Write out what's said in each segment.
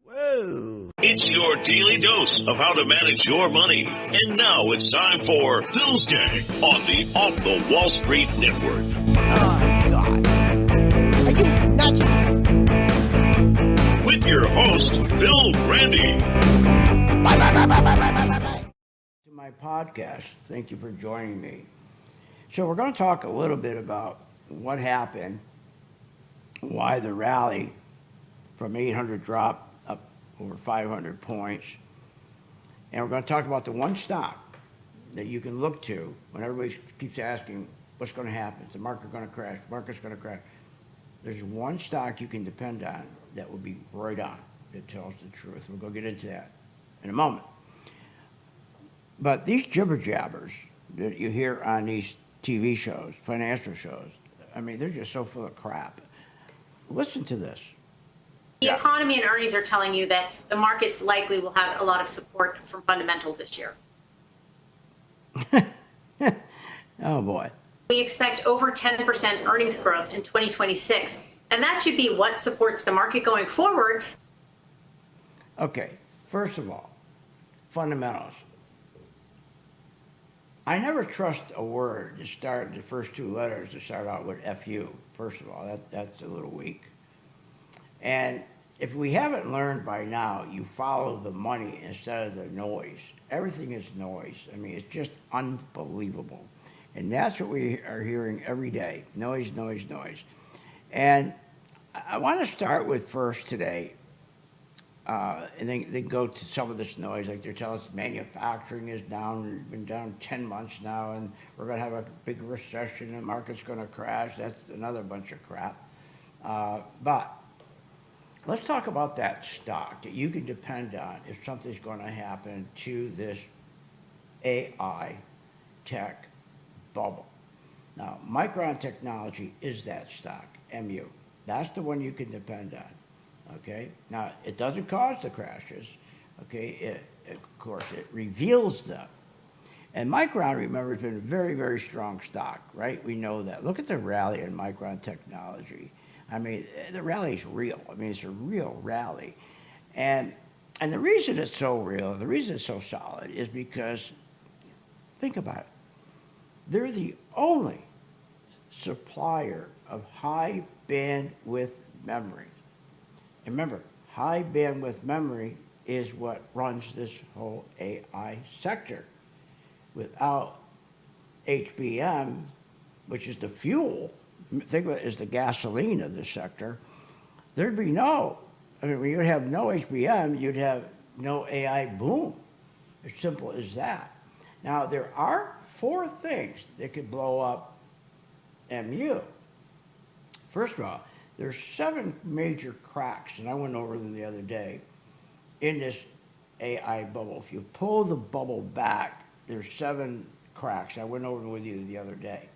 Whoa. It's your daily dose of how to manage your money. And now it's time for Phil's Gang on the Off the Wall Street Network. Oh, God. Are you nuts? With your host, Phil Grande. To my podcast, thank you for joining me. So we're going to talk a little bit about what happened, why the rally from 800 dropped up over 500 points. And we're going to talk about the one stock that you can look to when everybody keeps asking, what's going to happen? Is the market going to crash? The market's going to crash. There's one stock you can depend on that will be right on, that tells the truth. We'll go get into that in a moment. But these jibber jabbers that you hear on these TV shows, financial shows, I mean, they're just so full of crap. Listen to this. The economy and earnings are telling you that the markets likely will have a lot of support from fundamentals this year. Oh, boy. We expect over 10% earnings growth in 2026, and that should be what supports the market going forward. Okay, first of all, fundamentals. I never trust a word to start, the first two letters to start out with FU. First of all, that's a little weak. And if we haven't learned by now, you follow the money instead of the noise. Everything is noise. I mean, it's just unbelievable. And that's what we are hearing every day. Noise, noise, noise. And I want to start with first today, and then go to some of this noise. Like they're telling us manufacturing is down, been down 10 months now, and we're going to have a big recession, and the market's going to crash. That's another bunch of crap. But let's talk about that stock that you can depend on if something's going to happen to this AI tech bubble. Now, Micron Technology is that stock, MU. That's the one you can depend on, okay? Now, it doesn't cause the crashes, okay? Of course, it reveals them. And Micron, remember, has been a very, very strong stock, right? We know that. Look at the rally in Micron Technology. I mean, the rally is real. I mean, it's a real rally. And the reason it's so real, the reason it's so solid is because, think about it. They're the only supplier of high bandwidth memory. And remember, high bandwidth memory is what runs this whole AI sector. Without HBM, which is the fuel, think of it as the gasoline of the sector, there'd be when you'd have no HBM, you'd have no AI boom. As simple as that. Now, there are 4 things that could blow up MU. First of all, there's 7 major cracks, and I went over them the other day, in this AI bubble. If you pull the bubble back, there's 7 cracks. I went over them with you the other day.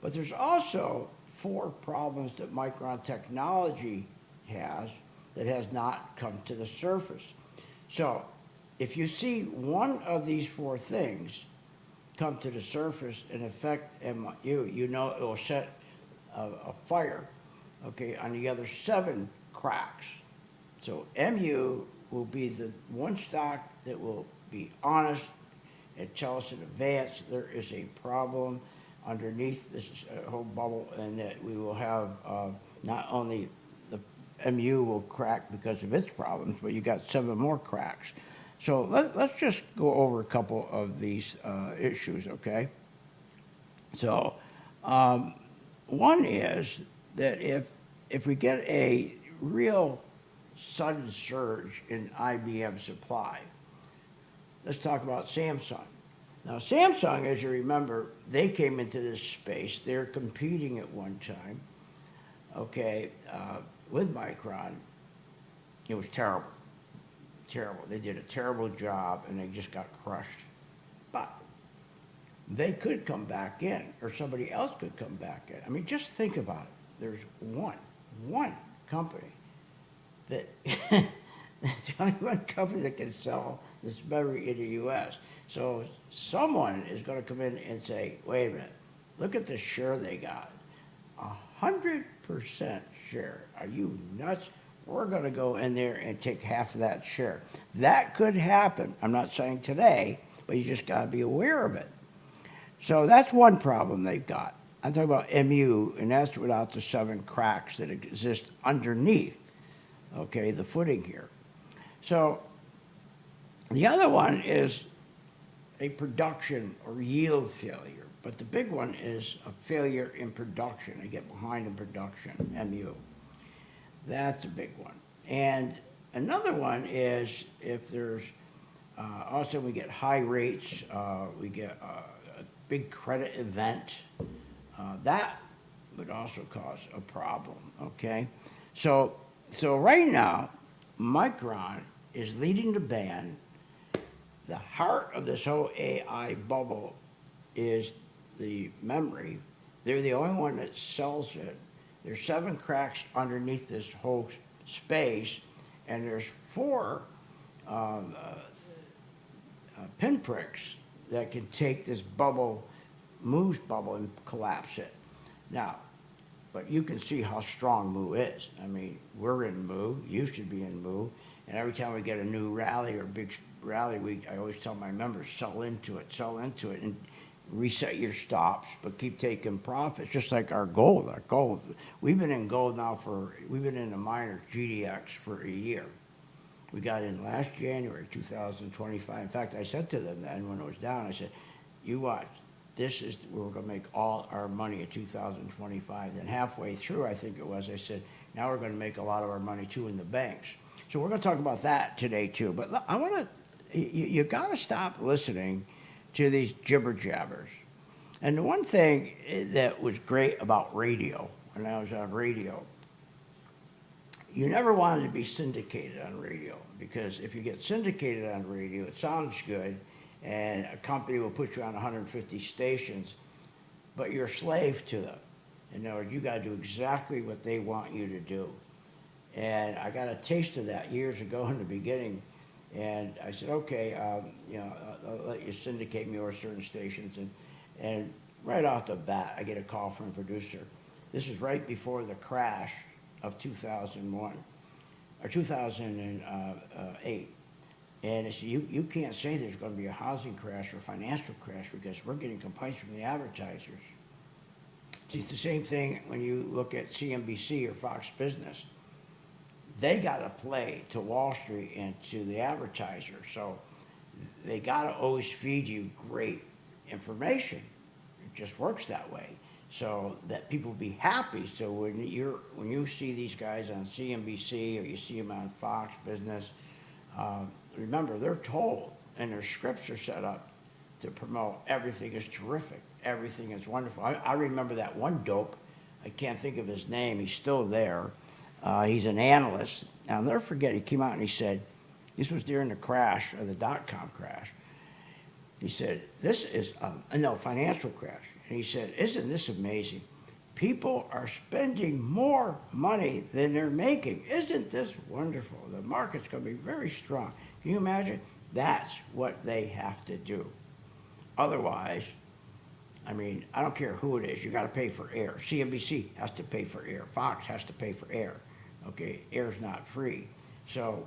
But there's also 4 problems that Micron Technology has that has not come to the surface. So if you see one of these 4 things come to the surface and affect MU, you know it will set a fire, okay, on the other 7 cracks. So MU will be the one stock that will be honest and tell us in advance there is a problem underneath this whole bubble, and that we will have not only the MU will crack because of its problems, but you got 7 more cracks. So let's just go over a couple of these issues, okay? So one is that if we get a real sudden surge in IBM supply, let's talk about Samsung. Now, Samsung, as you remember, they came into this space. They're competing at one time, okay, with Micron. It was terrible. Terrible. They did a terrible job, and they just got crushed. But they could come back in, or somebody else could come back in. I mean, just think about it. There's one company that that's the only one company that can sell this memory in the U.S. So someone is going to come in and say, wait a minute, look at the share they got. 100% share. Are you nuts? we're going to go in there and take half of that share. That could happen. I'm not saying today, but you just got to be aware of it. So that's one problem they've got. I'm talking about MU, and that's without the 7 cracks that exist underneath, okay, the footing here. So the other one is a production or yield failure, but the big one is a failure in production. They get behind in production, MU. That's a big one. And another one is if there's, also we get high rates, we get a big credit event, that would also cause a problem, okay? So right now, Micron is leading the band. The heart of this whole AI bubble is the memory. They're the only one that sells it. There's 7 cracks underneath this whole space, and there's 4 pinpricks that can take this bubble, Moo's bubble, and collapse it. Now, but you can see how strong Moo is. I mean, we're in Moo, you should be in Moo, and every time we get a new rally or big rally, I always tell my members, sell into it, and reset your stops, but keep taking profits, just like our gold. We've been in gold now we've been in the minor GDX for a year. We got in last January 2025. In fact, I said to them then when it was down, I said, you watch, this is where we're going to make all our money in 2025. Then halfway through, I think it was, I said, now we're going to make a lot of our money too in the banks. So we're going to talk about that today too. But I want to, you got to stop listening to these jibber jabbers. And the one thing that was great about radio, when I was on radio, you never wanted to be syndicated on radio, because if you get syndicated on radio, it sounds good, and a company will put you on 150 stations, but you're a slave to them. In other words, you got to do exactly what they want you to do. And I got a taste of that years ago in the beginning, and I said, okay, I'll let you syndicate me over certain stations, and right off the bat, I get a call from a producer. This is right before the crash of 2001 or 2008. And I said, you can't say there's going to be a housing crash or financial crash, because we're getting complaints from the advertisers. It's the same thing when you look at CNBC or Fox Business. They got to play to Wall Street and to the advertisers. So they got to always feed you great information. It just works that way, so that people be happy. So when you see these guys on CNBC or you see them on Fox Business, remember, they're told, and their scripts are set up to promote everything is terrific, everything is wonderful. I remember that one dope, I can't think of his name, he's still there. He's an analyst. I'll never forget, he came out and he said, this was during the crash, of the dot-com crash. He said, this is, financial crash. And he said, isn't this amazing? People are spending more money than they're making. Isn't this wonderful? The market's going to be very strong. Can you imagine? That's what they have to do. Otherwise, I mean, I don't care who it is, you got to pay for air. CNBC has to pay for air. Fox has to pay for air. Okay, air's not free. So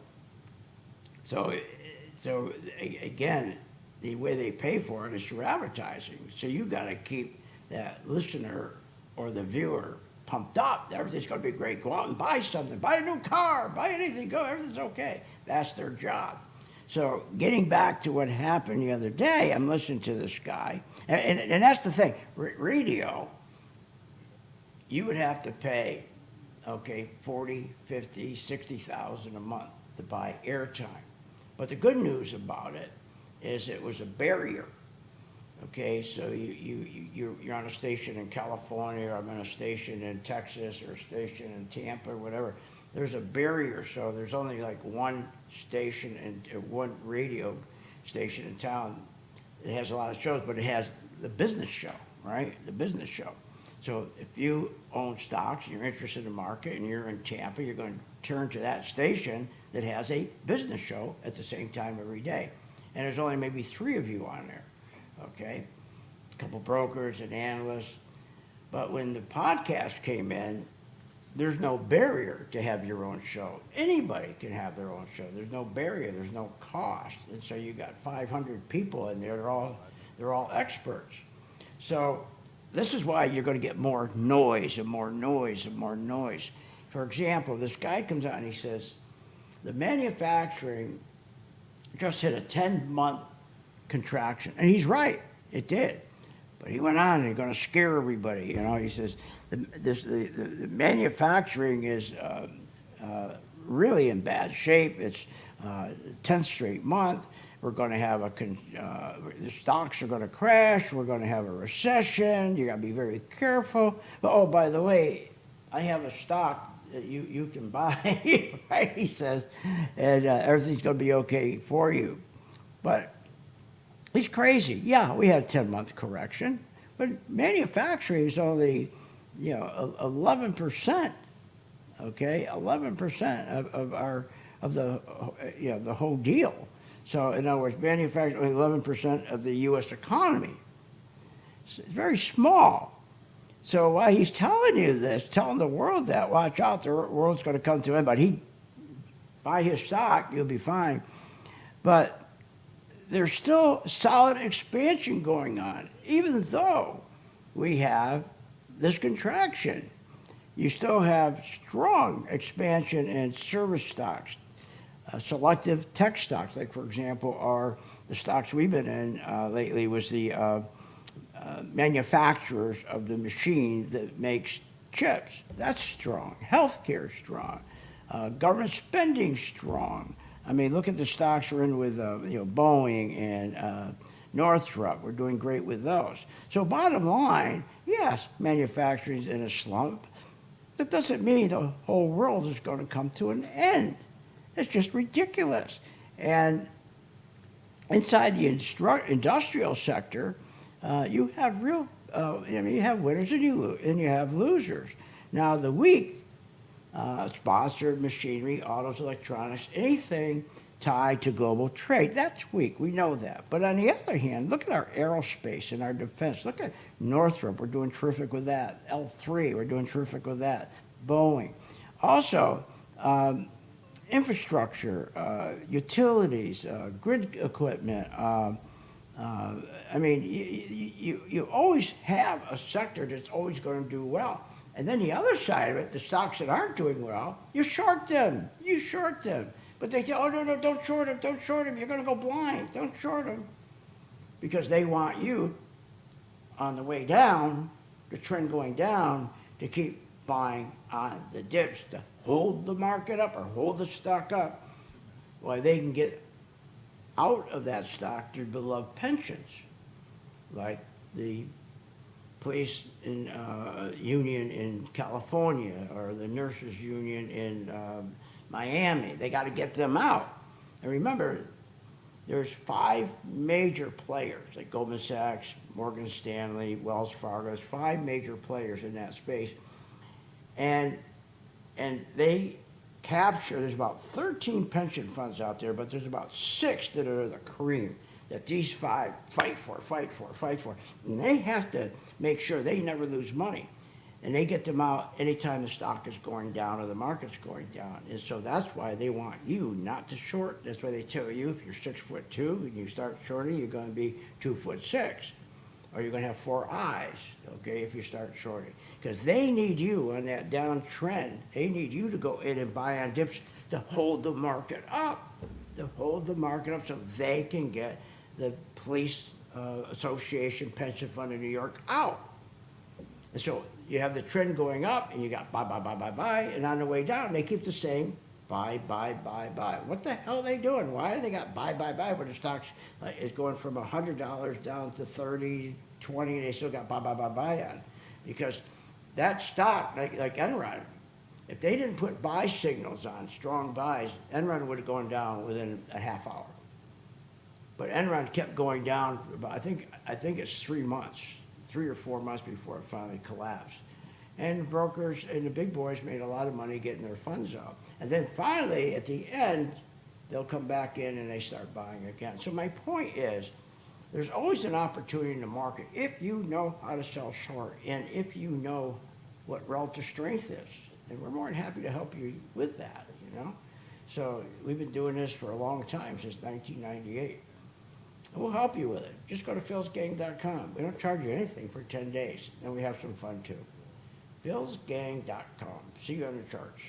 again, the way they pay for it is through advertising. So you got to keep that listener or the viewer pumped up. Everything's going to be great. Go out and buy something. Buy a new car. Buy anything. Go. Everything's okay. That's their job. So getting back to what happened the other day, I'm listening to this guy. And that's the thing. Radio, you would have to pay, okay, 40, 50, 60,000 a month to buy airtime. But the good news about it is it was a barrier. Okay, so you're on a station in California, or I'm on a station in Texas, or a station in Tampa, or whatever. There's a barrier, so there's only like one station and one radio station in town that has a lot of shows, but it has the business show, right? The business show. So if you own stocks, you're interested in the market, and you're in Tampa, you're going to turn to that station that has a business show at the same time every day. And there's only maybe 3 of you on there. Okay, a couple brokers and analysts. But when the podcast came in, there's no barrier to have your own show. Anybody can have their own show. There's no barrier. There's no cost. And so you got 500 people in there. They're all experts. So this is why you're going to get more noise and more noise and more noise. For example, this guy comes out and he says, the manufacturing just hit a 10-month contraction. And he's right, it did. But he went on and he's going to scare everybody. You know, he says the manufacturing is really in bad shape. It's 10th straight month. We're going to have the stocks are going to crash. We're going to have a recession. You got to be very careful. But oh, by the way, I have a stock that you can buy, right? He says, and everything's going to be okay for you. But he's crazy. Yeah, we had a 10-month correction, but manufacturing is only, 11%. Okay, 11% of the whole deal. So in other words, manufacturing 11% of the U.S. economy. It's very small. So while he's telling you this, telling the world that, watch out, the world's going to come to him, but buy his stock, you'll be fine. But there's still solid expansion going on, even though we have this contraction. You still have strong expansion in service stocks, selective tech stocks, like for example, are the stocks we've been in lately was the manufacturers of the machine that makes chips. That's strong. Healthcare is strong. Government spending strong. I mean, look at the stocks we're in with Boeing and Northrop. We're doing great with those. So bottom line, yes, manufacturing's in a slump. That doesn't mean the whole world is going to come to an end. It's just ridiculous. And inside the industrial sector, you have you have winners and you have losers. Now the weak, sponsored machinery, autos, electronics, anything tied to global trade, that's weak. We know that. But on the other hand, look at our aerospace and our defense. Look at Northrop. We're doing terrific with that. L3, we're doing terrific with that. Boeing. Also, infrastructure, utilities, grid equipment. I mean, you always have a sector that's always going to do well. And then the other side of it, the stocks that aren't doing well, you short them. You short them. But they say, oh, no, don't short them. Don't short them. You're going to go blind. Don't short them. Because they want you on the way down, the trend going down, to keep buying on the dips, to hold the market up or hold the stock up while they can get out of that stock their beloved pensions, like the police union in California or the nurses union in Miami. They got to get them out. And remember, there's 5 major players, like Goldman Sachs, Morgan Stanley, Wells Fargo. There's 5 major players in that space. And they capture, there's about 13 pension funds out there, but there's about 6 that are the cream, that these 5 fight for. And they have to make sure they never lose money. And they get them out anytime the stock is going down or the market's going down. And so that's why they want you not to short. That's why they tell you if you're 6'2" and you start shorting, you're going to be 2'6", or you're going to have 4 eyes, okay, if you start shorting. Because they need you on that downtrend. They need you to go in and buy on dips to hold the market up, so they can get the police association pension fund in New York out. And so you have the trend going up, and you got buy, and on the way down, they keep the same buy. What the hell are they doing? Why do they got buy when the stock is going from $100 down to 30, 20, and they still got buy on? Because that stock, like Enron, if they didn't put buy signals on, strong buys, Enron would have gone down within a half hour. But Enron kept going down for about, I think it's 3 months. 3 or 4 months before it finally collapsed. And brokers and the big boys made a lot of money getting their funds out. And then finally, at the end, they'll come back in and they start buying again. So my point is, there's always an opportunity in the market if you know how to sell short and if you know what relative strength is. And we're more than happy to help you with that, you know? So we've been doing this for a long time, since 1998. And we'll help you with it. Just go to philsgang.com. We don't charge you anything for 10 days, and we have some fun too. philsgang.com. See you on the charts.